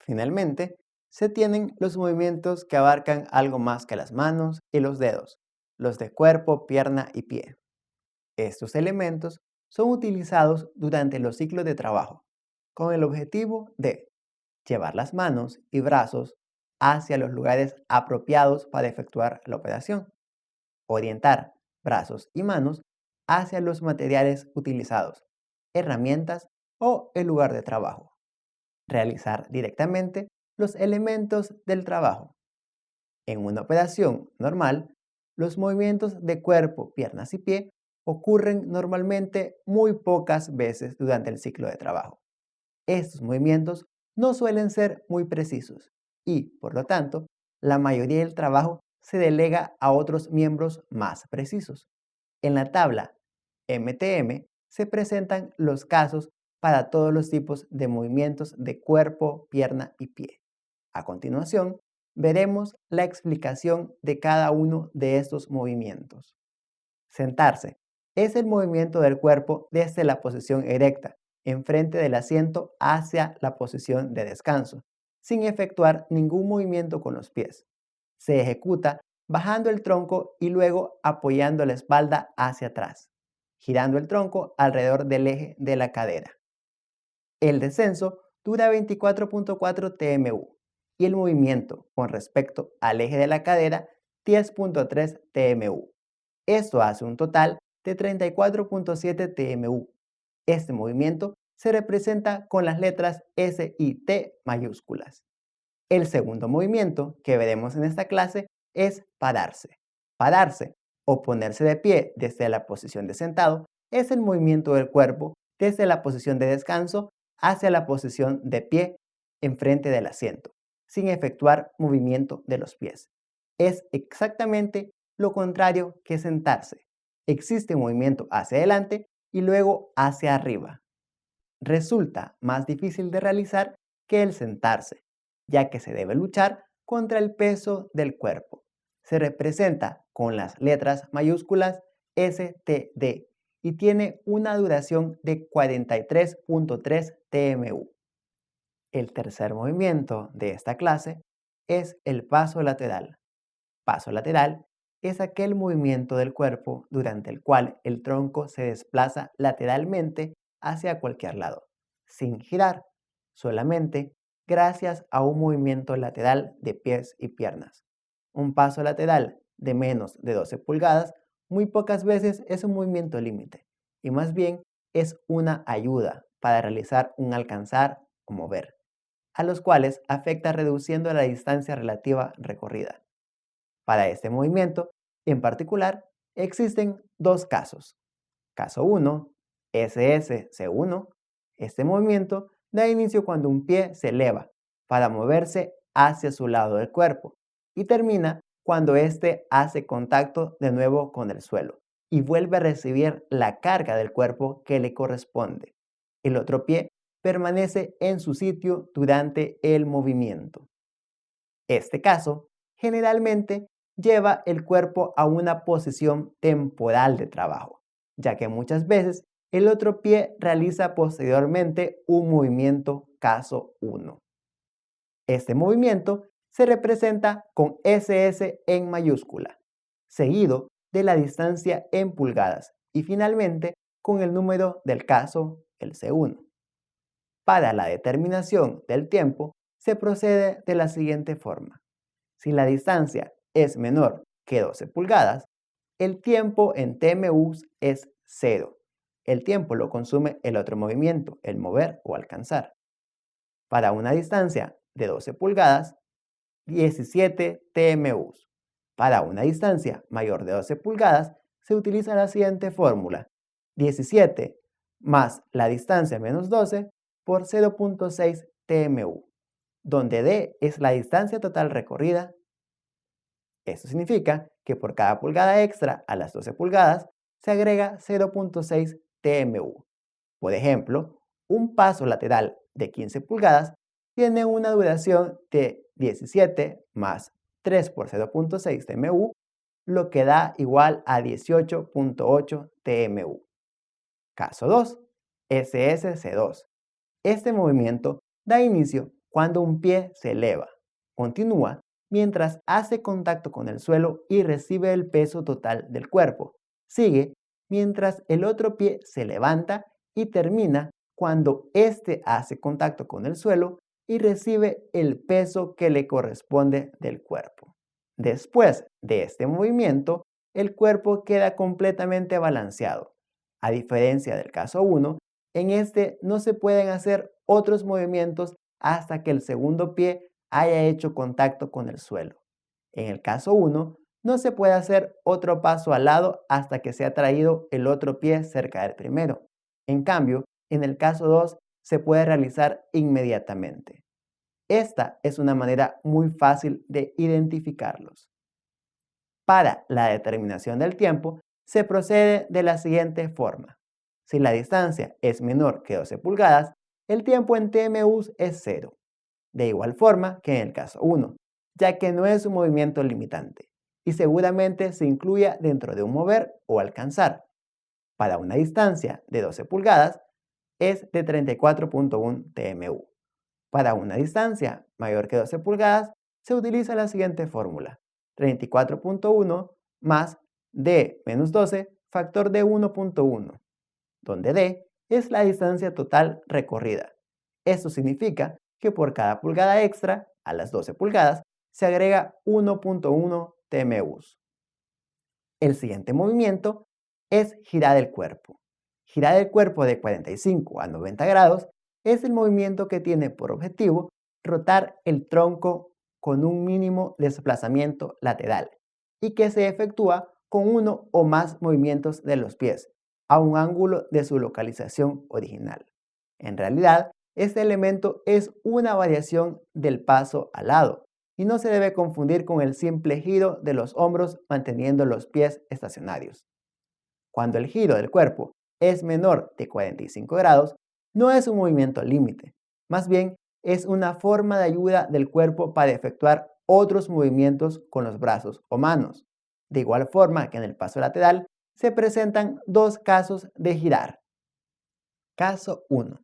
Finalmente, se tienen los movimientos que abarcan algo más que las manos y los dedos, los de cuerpo, pierna y pie. Estos elementos son utilizados durante los ciclos de trabajo, con el objetivo de llevar las manos y brazos hacia los lugares apropiados para efectuar la operación, orientar brazos y manos hacia los materiales utilizados, herramientas o el lugar de trabajo, realizar directamente los elementos del trabajo. En una operación normal, los movimientos de cuerpo, piernas y pie ocurren normalmente muy pocas veces durante el ciclo de trabajo. Estos movimientos no suelen ser muy precisos y, por lo tanto, la mayoría del trabajo se delega a otros miembros más precisos. En la tabla MTM se presentan los casos para todos los tipos de movimientos de cuerpo, pierna y pie. A continuación, veremos la explicación de cada uno de estos movimientos. Sentarse es el movimiento del cuerpo desde la posición erecta, enfrente del asiento hacia la posición de descanso, sin efectuar ningún movimiento con los pies. Se ejecuta bajando el tronco y luego apoyando la espalda hacia atrás, girando el tronco alrededor del eje de la cadera. El descenso dura 24.4 TMU y el movimiento con respecto al eje de la cadera 10.3 TMU. Esto hace un total de 34.7 TMU. Este movimiento se representa con las letras S y T mayúsculas. El segundo movimiento que veremos en esta clase es pararse. Pararse o ponerse de pie desde la posición de sentado es el movimiento del cuerpo desde la posición de descanso hacia la posición de pie enfrente del asiento, sin efectuar movimiento de los pies. Es exactamente lo contrario que sentarse. Existe movimiento hacia adelante y luego hacia arriba. Resulta más difícil de realizar que el sentarse, ya que se debe luchar contra el peso del cuerpo. Se representa con las letras mayúsculas STD y tiene una duración de 43.3 TMU. El tercer movimiento de esta clase es el paso lateral. Paso lateral es aquel movimiento del cuerpo durante el cual el tronco se desplaza lateralmente hacia cualquier lado, sin girar, solamente gracias a un movimiento lateral de pies y piernas. Un paso lateral de menos de 12 pulgadas muy pocas veces es un movimiento límite y más bien es una ayuda para realizar un alcanzar o mover, a los cuales afecta reduciendo la distancia relativa recorrida. Para este movimiento, en particular, existen dos casos. Caso 1, SSC1. Este movimiento da inicio cuando un pie se eleva para moverse hacia su lado del cuerpo y termina cuando éste hace contacto de nuevo con el suelo y vuelve a recibir la carga del cuerpo que le corresponde. El otro pie permanece en su sitio durante el movimiento. Este caso generalmente lleva el cuerpo a una posición temporal de trabajo, ya que muchas veces el otro pie realiza posteriormente un movimiento caso 1. Este movimiento se representa con SS en mayúscula, seguido de la distancia en pulgadas y finalmente con el número del caso, el C1. Para la determinación del tiempo se procede de la siguiente forma. Si la distancia es menor que 12 pulgadas, el tiempo en TMUs es 0. El tiempo lo consume el otro movimiento, el mover o alcanzar. Para una distancia de 12 pulgadas, 17 TMUs. Para una distancia mayor de 12 pulgadas, se utiliza la siguiente fórmula. 17 más la distancia menos 12 por 0.6 TMU, donde D es la distancia total recorrida. Esto significa que por cada pulgada extra a las 12 pulgadas se agrega 0.6 TMU. Por ejemplo, un paso lateral de 15 pulgadas tiene una duración de 17 más 3 por 0.6 TMU, lo que da igual a 18.8 TMU. Caso 2, SSC2. Este movimiento da inicio cuando un pie se eleva. Continúa mientras hace contacto con el suelo y recibe el peso total del cuerpo. Sigue mientras el otro pie se levanta y termina cuando éste hace contacto con el suelo y recibe el peso que le corresponde del cuerpo. Después de este movimiento, el cuerpo queda completamente balanceado. A diferencia del caso 1, en este no se pueden hacer otros movimientos hasta que el segundo pie haya hecho contacto con el suelo. En el caso 1, no se puede hacer otro paso al lado hasta que se ha traído el otro pie cerca del primero. En cambio, en el caso 2, se puede realizar inmediatamente. Esta es una manera muy fácil de identificarlos. Para la determinación del tiempo, se procede de la siguiente forma. Si la distancia es menor que 12 pulgadas, el tiempo en TMUs es 0. De igual forma que en el caso 1, ya que no es un movimiento limitante y seguramente se incluya dentro de un mover o alcanzar. Para una distancia de 12 pulgadas es de 34.1 TMU. Para una distancia mayor que 12 pulgadas se utiliza la siguiente fórmula: 34.1 más d menos 12 factor de 1.1, donde d es la distancia total recorrida. Esto significa que por cada pulgada extra a las 12 pulgadas se agrega 1.1 TMUs. El siguiente movimiento es girar el cuerpo. Girar el cuerpo de 45 a 90 grados es el movimiento que tiene por objetivo rotar el tronco con un mínimo desplazamiento lateral y que se efectúa con uno o más movimientos de los pies a un ángulo de su localización original. En realidad, este elemento es una variación del paso al lado y no se debe confundir con el simple giro de los hombros manteniendo los pies estacionarios. Cuando el giro del cuerpo es menor de 45 grados, no es un movimiento límite, más bien es una forma de ayuda del cuerpo para efectuar otros movimientos con los brazos o manos. De igual forma que en el paso lateral, se presentan dos casos de girar. Caso 1.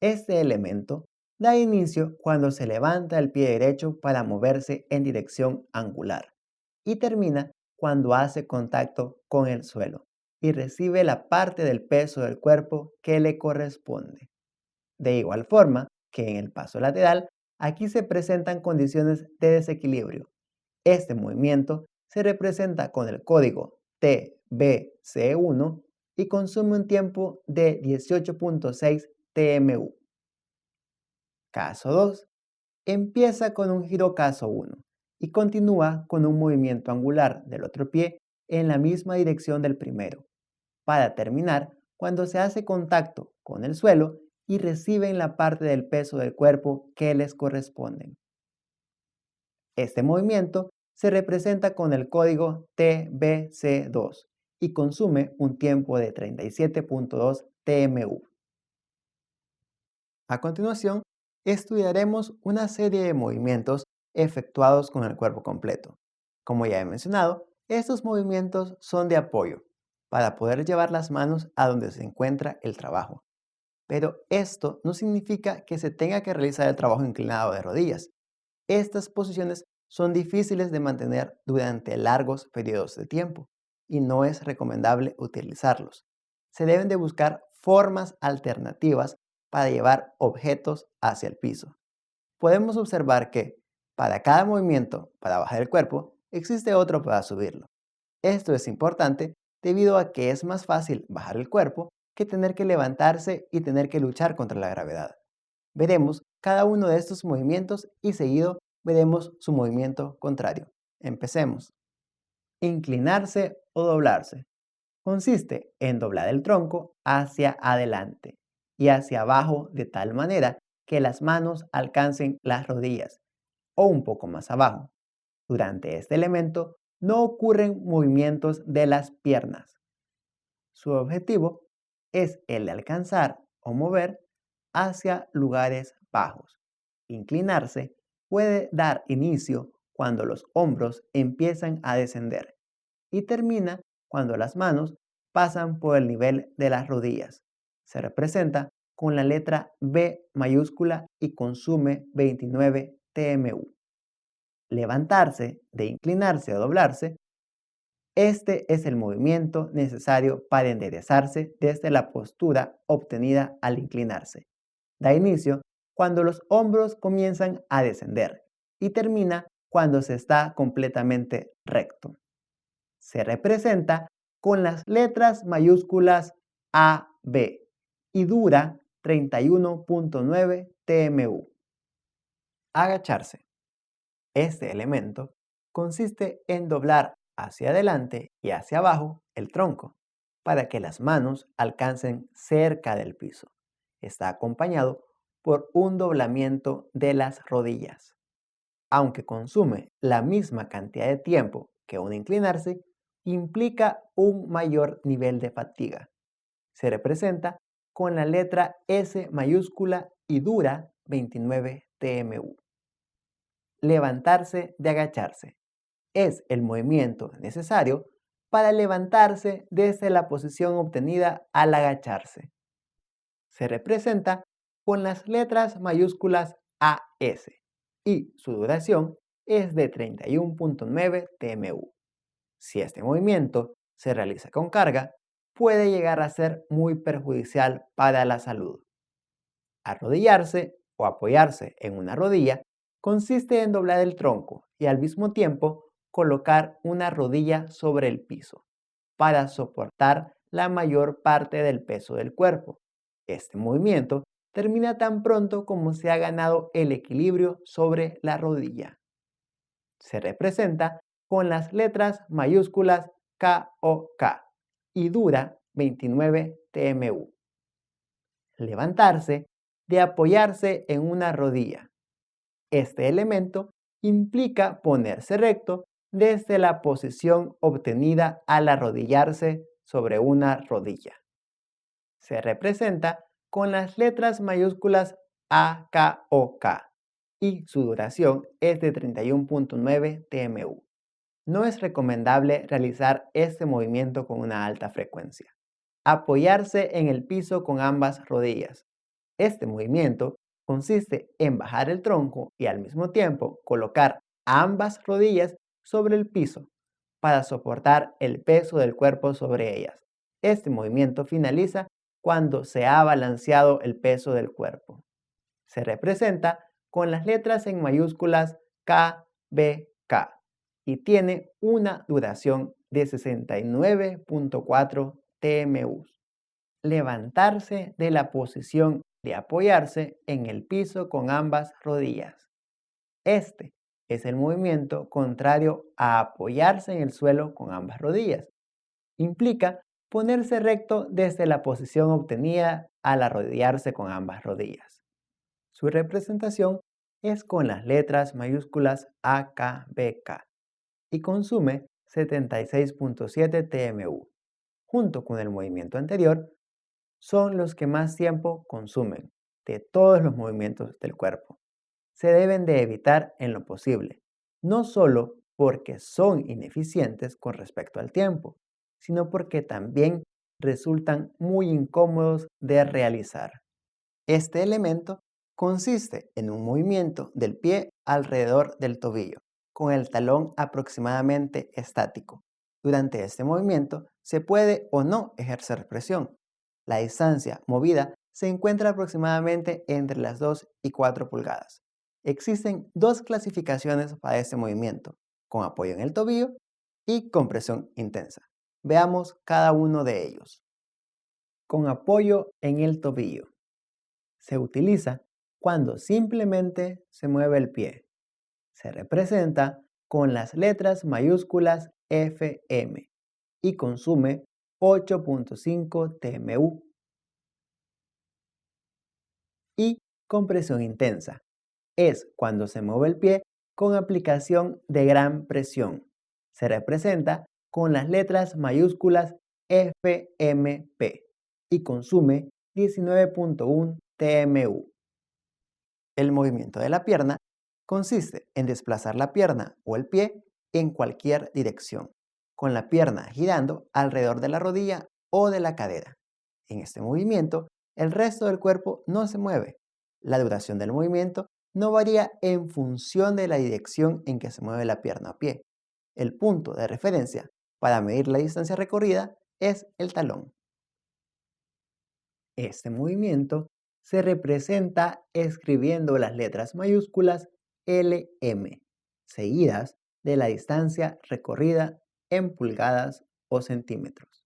Este elemento da inicio cuando se levanta el pie derecho para moverse en dirección angular y termina cuando hace contacto con el suelo y recibe la parte del peso del cuerpo que le corresponde. De igual forma que en el paso lateral, aquí se presentan condiciones de desequilibrio. Este movimiento se representa con el código TBC1 y consume un tiempo de 18.6 TMU. Caso 2. Empieza con un giro caso 1 y continúa con un movimiento angular del otro pie en la misma dirección del primero, para terminar cuando se hace contacto con el suelo y reciben la parte del peso del cuerpo que les corresponden. Este movimiento se representa con el código TBC2 y consume un tiempo de 37.2 TMU. A continuación, estudiaremos una serie de movimientos efectuados con el cuerpo completo. Como ya he mencionado, estos movimientos son de apoyo para poder llevar las manos a donde se encuentra el trabajo. Pero esto no significa que se tenga que realizar el trabajo inclinado de rodillas. Estas posiciones son difíciles de mantener durante largos periodos de tiempo y no es recomendable utilizarlos. Se deben de buscar formas alternativas para llevar objetos hacia el piso. Podemos observar que para cada movimiento para bajar el cuerpo existe otro para subirlo. Esto es importante debido a que es más fácil bajar el cuerpo que tener que levantarse y tener que luchar contra la gravedad. Veremos cada uno de estos movimientos y seguido veremos su movimiento contrario. Empecemos. Inclinarse o doblarse. Consiste en doblar el tronco hacia adelante y hacia abajo de tal manera que las manos alcancen las rodillas o un poco más abajo. Durante este elemento no ocurren movimientos de las piernas. Su objetivo es el de alcanzar o mover hacia lugares bajos. Inclinarse puede dar inicio cuando los hombros empiezan a descender y termina cuando las manos pasan por el nivel de las rodillas. Se representa con la letra B mayúscula y consume 29 TMU. Levantarse, de inclinarse o doblarse, este es el movimiento necesario para enderezarse desde la postura obtenida al inclinarse. Da inicio cuando los hombros comienzan a descender y termina cuando se está completamente recto. Se representa con las letras mayúsculas A, B y dura 31.9 TMU. Agacharse. Este elemento consiste en doblar hacia adelante y hacia abajo el tronco para que las manos alcancen cerca del piso. Está acompañado por un doblamiento de las rodillas. Aunque consume la misma cantidad de tiempo que un inclinarse, implica un mayor nivel de fatiga. Se representa con la letra S mayúscula y dura 29 TMU. Levantarse de agacharse. Es el movimiento necesario para levantarse desde la posición obtenida al agacharse. Se representa con las letras mayúsculas AS y su duración es de 31.9 TMU. Si este movimiento se realiza con carga, puede llegar a ser muy perjudicial para la salud. Arrodillarse o apoyarse en una rodilla consiste en doblar el tronco y al mismo tiempo colocar una rodilla sobre el piso para soportar la mayor parte del peso del cuerpo. Este movimiento termina tan pronto como se ha ganado el equilibrio sobre la rodilla. Se representa con las letras mayúsculas KOK y dura 29 TMU. Levantarse de apoyarse en una rodilla. Este elemento implica ponerse recto desde la posición obtenida al arrodillarse sobre una rodilla. Se representa con las letras mayúsculas AKOK y su duración es de 31.9 TMU. No es recomendable realizar este movimiento con una alta frecuencia. Apoyarse en el piso con ambas rodillas. Este movimiento consiste en bajar el tronco y al mismo tiempo colocar ambas rodillas sobre el piso para soportar el peso del cuerpo sobre ellas. Este movimiento finaliza cuando se ha balanceado el peso del cuerpo. Se representa con las letras en mayúsculas K, B, K y tiene una duración de 69.4 TMU. Levantarse de la posición de apoyarse en el piso con ambas rodillas. Este es el movimiento contrario a apoyarse en el suelo con ambas rodillas. Implica ponerse recto desde la posición obtenida al arrodillarse con ambas rodillas. Su representación es con las letras mayúsculas AKBK y consume 76.7 TMU. Junto con el movimiento anterior, son los que más tiempo consumen de todos los movimientos del cuerpo. Se deben de evitar en lo posible, no solo porque son ineficientes con respecto al tiempo, sino porque también resultan muy incómodos de realizar. Este elemento consiste en un movimiento del pie alrededor del tobillo, con el talón aproximadamente estático. Durante este movimiento se puede o no ejercer presión. La distancia movida se encuentra aproximadamente entre las 2 y 4 pulgadas. Existen dos clasificaciones para este movimiento, con apoyo en el tobillo y con presión intensa. Veamos cada uno de ellos. Con apoyo en el tobillo. Se utiliza cuando simplemente se mueve el pie. Se representa con las letras mayúsculas FM y consume 8.5 TMU. Y con presión intensa. Es cuando se mueve el pie con aplicación de gran presión. Se representa con las letras mayúsculas FMP y consume 19.1 TMU. El movimiento de la pierna consiste en desplazar la pierna o el pie en cualquier dirección, con la pierna girando alrededor de la rodilla o de la cadera. En este movimiento el resto del cuerpo no se mueve. La duración del movimiento no varía en función de la dirección en que se mueve la pierna o pie. El punto de referencia para medir la distancia recorrida es el talón. Este movimiento se representa escribiendo las letras mayúsculas LM, seguidas de la distancia recorrida en pulgadas o centímetros.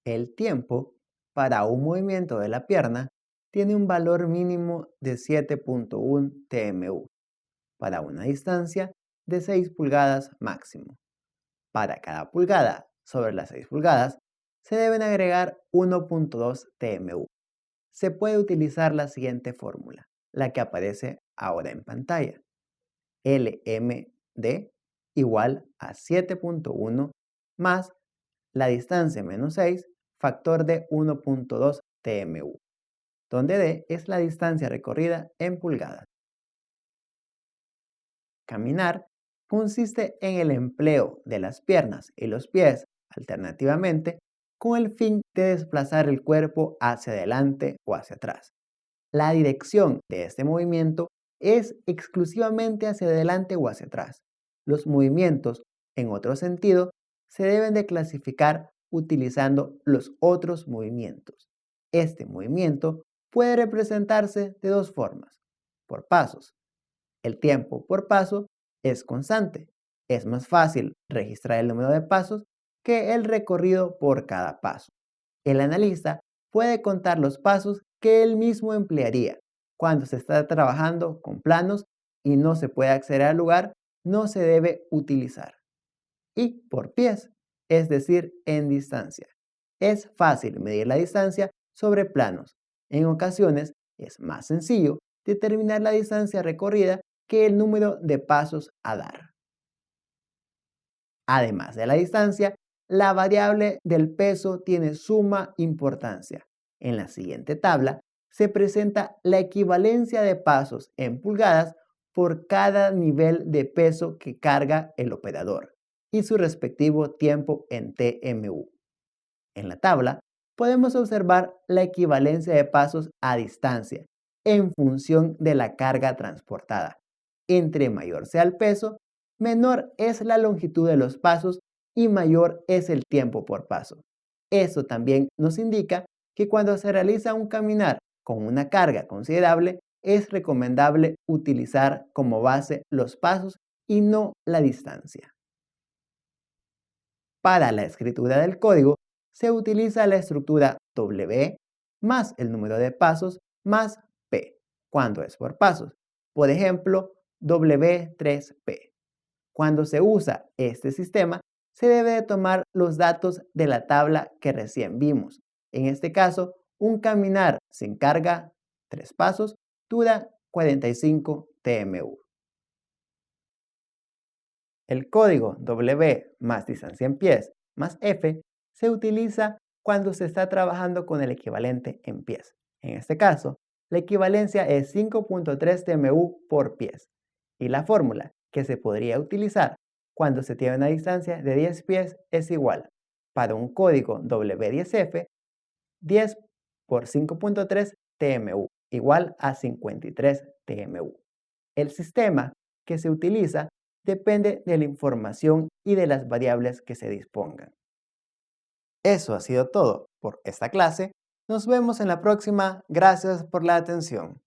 El tiempo para un movimiento de la pierna tiene un valor mínimo de 7.1 TMU, para una distancia de 6 pulgadas máximo. Para cada pulgada sobre las 6 pulgadas, se deben agregar 1.2 TMU. Se puede utilizar la siguiente fórmula, la que aparece ahora en pantalla. LMD igual a 7.1 más la distancia menos 6, factor de 1.2 TMU, donde D es la distancia recorrida en pulgadas. Caminar consiste en el empleo de las piernas y los pies alternativamente con el fin de desplazar el cuerpo hacia adelante o hacia atrás. La dirección de este movimiento es exclusivamente hacia adelante o hacia atrás. Los movimientos, en otro sentido, se deben de clasificar utilizando los otros movimientos. Este movimiento puede representarse de dos formas: por pasos. El tiempo por paso es constante. Es más fácil registrar el número de pasos que el recorrido por cada paso. El analista puede contar los pasos que él mismo emplearía. Cuando se está trabajando con planos y no se puede acceder al lugar, no se debe utilizar. Y por pies, es decir, en distancia. Es fácil medir la distancia sobre planos. En ocasiones es más sencillo determinar la distancia recorrida que el número de pasos a dar. Además de la distancia, la variable del peso tiene suma importancia. En la siguiente tabla se presenta la equivalencia de pasos en pulgadas por cada nivel de peso que carga el operador y su respectivo tiempo en TMU. En la tabla podemos observar la equivalencia de pasos a distancia en función de la carga transportada. Entre mayor sea el peso, menor es la longitud de los pasos y mayor es el tiempo por paso. Esto también nos indica que cuando se realiza un caminar con una carga considerable, es recomendable utilizar como base los pasos y no la distancia. Para la escritura del código, se utiliza la estructura W más el número de pasos más P, cuando es por pasos. Por ejemplo, W3P. Cuando se usa este sistema, se debe de tomar los datos de la tabla que recién vimos. En este caso, un caminar sin carga, 3 pasos, dura 45 TMU. El código W más distancia en pies más F se utiliza cuando se está trabajando con el equivalente en pies. En este caso, la equivalencia es 5.3 TMU por pies. Y la fórmula que se podría utilizar cuando se tiene una distancia de 10 pies es igual, para un código W10F, 10 por 5.3 TMU, igual a 53 TMU. El sistema que se utiliza depende de la información y de las variables que se dispongan. Eso ha sido todo por esta clase. Nos vemos en la próxima. Gracias por la atención.